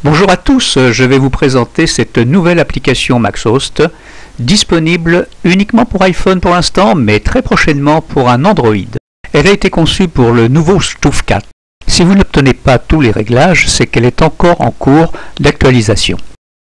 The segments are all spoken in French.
Bonjour à tous, je vais vous présenter cette nouvelle application MaxHost, disponible uniquement pour iPhone pour l'instant, mais très prochainement pour un Android. Elle a été conçue pour le nouveau Stuf 4. Si vous n'obtenez pas tous les réglages, c'est qu'elle est encore en cours d'actualisation.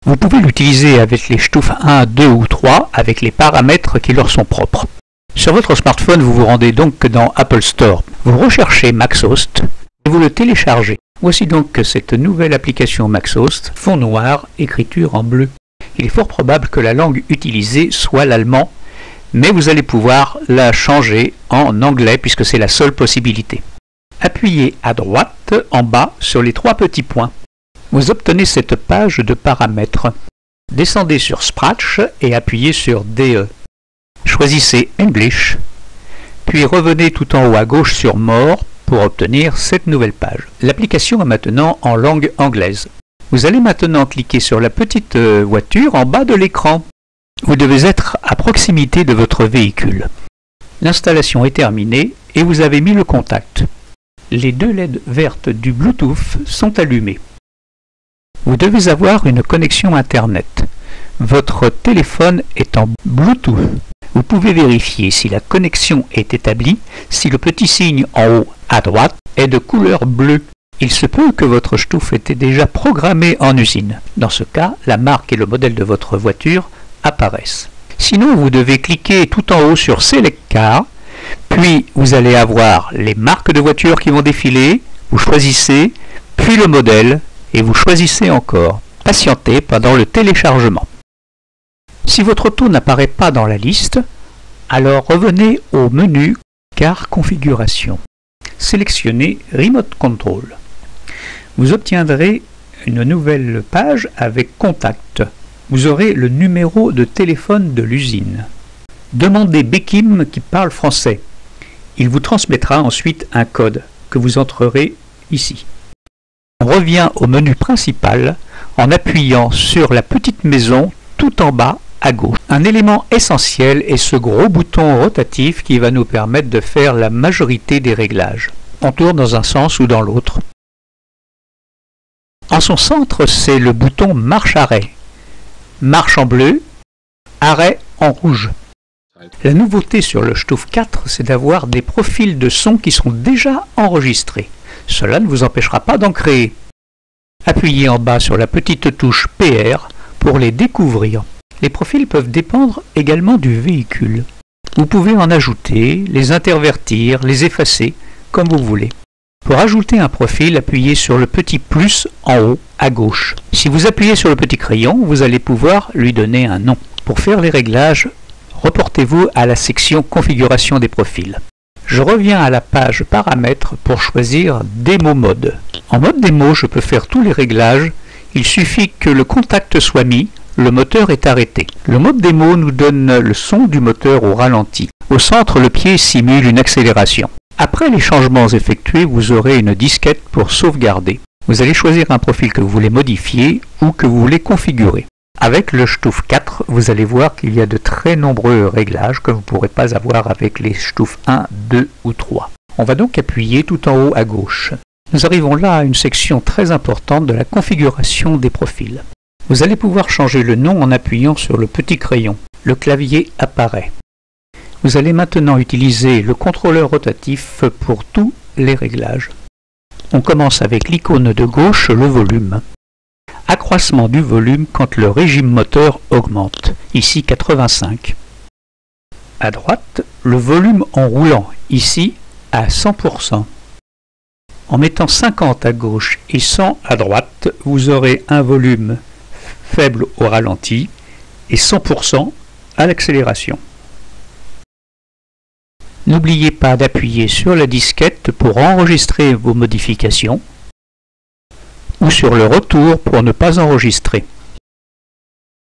Vous pouvez l'utiliser avec les Stuf 1, 2 ou 3 avec les paramètres qui leur sont propres. Sur votre smartphone, vous vous rendez donc dans Apple Store. Vous recherchez MaxHost et vous le téléchargez. Voici donc cette nouvelle application MaxHost, fond noir, écriture en bleu. Il est fort probable que la langue utilisée soit l'allemand, mais vous allez pouvoir la changer en anglais puisque c'est la seule possibilité. Appuyez à droite, en bas, sur les trois petits points. Vous obtenez cette page de paramètres. Descendez sur Scratch et appuyez sur DE. Choisissez English, puis revenez tout en haut à gauche sur More pour obtenir cette nouvelle page. L'application est maintenant en langue anglaise. Vous allez maintenant cliquer sur la petite voiture en bas de l'écran. Vous devez être à proximité de votre véhicule. L'installation est terminée et vous avez mis le contact. Les deux LED vertes du Bluetooth sont allumées. Vous devez avoir une connexion Internet. Votre téléphone est en Bluetooth. Vous pouvez vérifier si la connexion est établie, si le petit signe en haut à droite est de couleur bleue. Il se peut que votre Stuf était déjà programmé en usine. Dans ce cas, la marque et le modèle de votre voiture apparaissent. Sinon, vous devez cliquer tout en haut sur Select Car, puis vous allez avoir les marques de voitures qui vont défiler, vous choisissez, puis le modèle, et vous choisissez encore. Patientez pendant le téléchargement. Si votre auto n'apparaît pas dans la liste, alors revenez au menu Car Configuration. Sélectionnez Remote Control. Vous obtiendrez une nouvelle page avec Contact. Vous aurez le numéro de téléphone de l'usine. Demandez Bekim qui parle français. Il vous transmettra ensuite un code que vous entrerez ici. On revient au menu principal en appuyant sur la petite maison tout en bas à gauche. Un élément essentiel est ce gros bouton rotatif qui va nous permettre de faire la majorité des réglages. On tourne dans un sens ou dans l'autre. En son centre, c'est le bouton marche-arrêt. Marche en bleu, arrêt en rouge. La nouveauté sur le Stuf 4, c'est d'avoir des profils de son qui sont déjà enregistrés. Cela ne vous empêchera pas d'en créer. Appuyez en bas sur la petite touche PR pour les découvrir. Les profils peuvent dépendre également du véhicule. Vous pouvez en ajouter, les intervertir, les effacer, comme vous voulez. Pour ajouter un profil, appuyez sur le petit plus en haut à gauche. Si vous appuyez sur le petit crayon, vous allez pouvoir lui donner un nom. Pour faire les réglages, reportez-vous à la section Configuration des profils. Je reviens à la page Paramètres pour choisir Démo Mode. En mode démo, je peux faire tous les réglages. Il suffit que le contact soit mis. Le moteur est arrêté. Le mode démo nous donne le son du moteur au ralenti. Au centre, le pied simule une accélération. Après les changements effectués, vous aurez une disquette pour sauvegarder. Vous allez choisir un profil que vous voulez modifier ou que vous voulez configurer. Avec le Stuf 4, vous allez voir qu'il y a de très nombreux réglages que vous ne pourrez pas avoir avec les Stuf 1, 2 ou 3. On va donc appuyer tout en haut à gauche. Nous arrivons là à une section très importante de la configuration des profils. Vous allez pouvoir changer le nom en appuyant sur le petit crayon. Le clavier apparaît. Vous allez maintenant utiliser le contrôleur rotatif pour tous les réglages. On commence avec l'icône de gauche, le volume. Accroissement du volume quand le régime moteur augmente, ici 85. À droite, le volume en roulant, ici à 100%. En mettant 50 à gauche et 100 à droite, vous aurez un volume faible au ralenti et 100% à l'accélération. N'oubliez pas d'appuyer sur la disquette pour enregistrer vos modifications ou sur le retour pour ne pas enregistrer.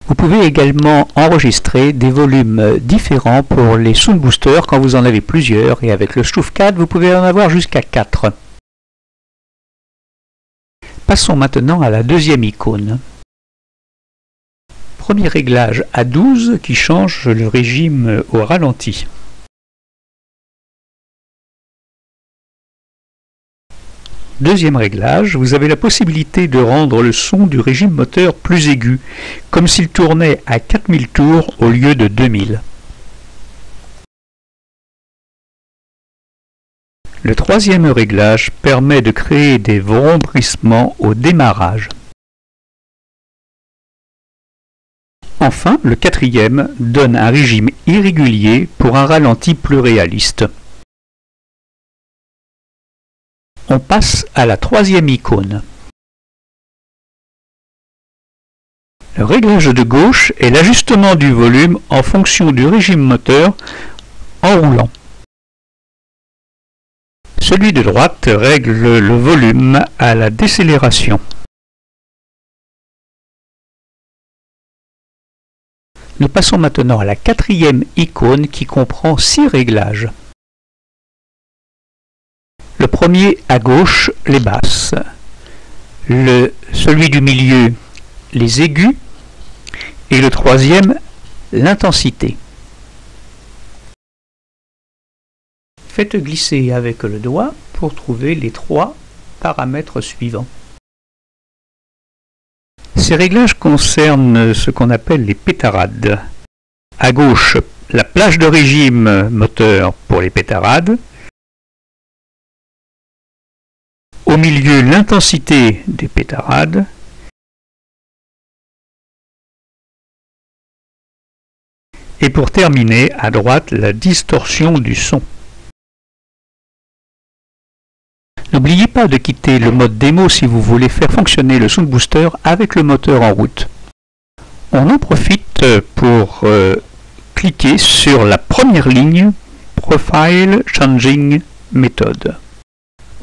Vous pouvez également enregistrer des volumes différents pour les Sound Boosters quand vous en avez plusieurs, et avec le Stuf 4, vous pouvez en avoir jusqu'à 4. Passons maintenant à la deuxième icône. Premier réglage à 12 qui change le régime au ralenti. Deuxième réglage, vous avez la possibilité de rendre le son du régime moteur plus aigu, comme s'il tournait à 4000 tours au lieu de 2000. Le troisième réglage permet de créer des vrombissements au démarrage. Enfin, le quatrième donne un régime irrégulier pour un ralenti plus réaliste. On passe à la troisième icône. Le réglage de gauche est l'ajustement du volume en fonction du régime moteur en roulant. Celui de droite règle le volume à la décélération. Nous passons maintenant à la quatrième icône qui comprend 6 réglages. Le premier à gauche, les basses. Celui du milieu, les aigus. Et le troisième, l'intensité. Faites glisser avec le doigt pour trouver les 3 paramètres suivants. Ces réglages concernent ce qu'on appelle les pétarades. À gauche, la plage de régime moteur pour les pétarades. Au milieu, l'intensité des pétarades. Et pour terminer, à droite, la distorsion du son. N'oubliez pas de quitter le mode démo si vous voulez faire fonctionner le Sound Booster avec le moteur en route. On en profite pour cliquer sur la première ligne Profile Changing Method.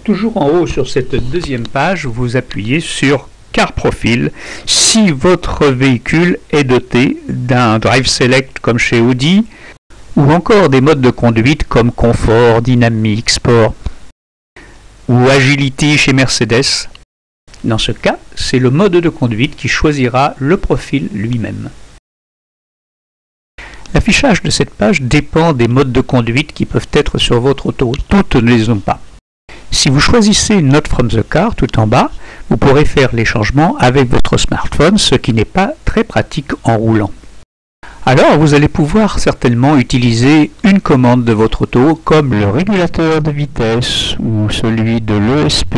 Toujours en haut sur cette deuxième page, vous appuyez sur Car Profile si votre véhicule est doté d'un Drive Select comme chez Audi ou encore des modes de conduite comme Confort, Dynamic, Sport ou Agility chez Mercedes. Dans ce cas, c'est le mode de conduite qui choisira le profil lui-même. L'affichage de cette page dépend des modes de conduite qui peuvent être sur votre auto. Toutes ne les ont pas. Si vous choisissez Note from the Car tout en bas, vous pourrez faire les changements avec votre smartphone, ce qui n'est pas très pratique en roulant. Alors vous allez pouvoir certainement utiliser une commande de votre auto comme le régulateur de vitesse ou celui de l'ESP.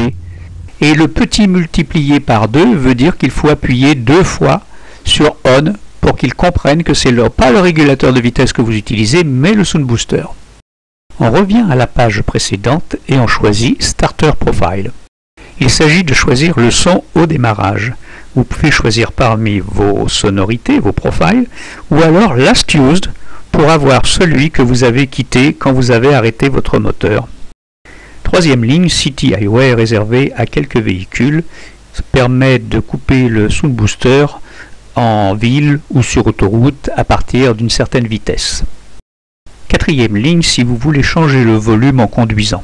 Et le petit multiplié par 2 veut dire qu'il faut appuyer 2 fois sur On pour qu'il comprenne que c'est pas le régulateur de vitesse que vous utilisez, mais le Sound Booster. On revient à la page précédente et on choisit Starter Profile. Il s'agit de choisir le son au démarrage. Vous pouvez choisir parmi vos sonorités, vos profiles, ou alors Last Used pour avoir celui que vous avez quitté quand vous avez arrêté votre moteur. Troisième ligne, City Highway réservé à quelques véhicules. Ça permet de couper le Sound Booster en ville ou sur autoroute à partir d'une certaine vitesse. Quatrième ligne, si vous voulez changer le volume en conduisant.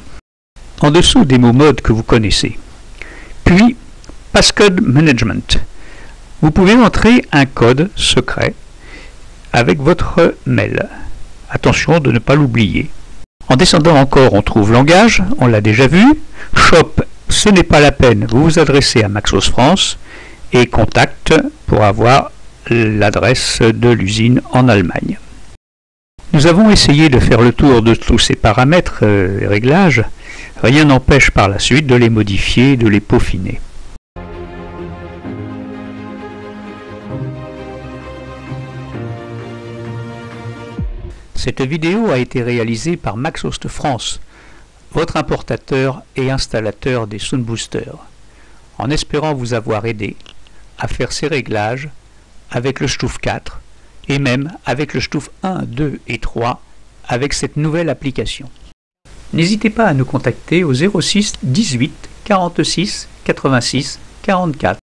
En dessous des mots modes que vous connaissez. Puis, Passcode Management. Vous pouvez entrer un code secret avec votre mail. Attention de ne pas l'oublier. En descendant encore, on trouve Langage, on l'a déjà vu. Shop, ce n'est pas la peine, vous vous adressez à Maxos France. Et Contact pour avoir l'adresse de l'usine en Allemagne. Nous avons essayé de faire le tour de tous ces paramètres et réglages. Rien n'empêche par la suite de les modifier, de les peaufiner. Cette vidéo a été réalisée par Maxos France, votre importateur et installateur des Sound Boosters, en espérant vous avoir aidé à faire ces réglages avec le Stuf 4 et même avec le Stuf 1, 2 et 3 avec cette nouvelle application. N'hésitez pas à nous contacter au 06 18 46 86 44.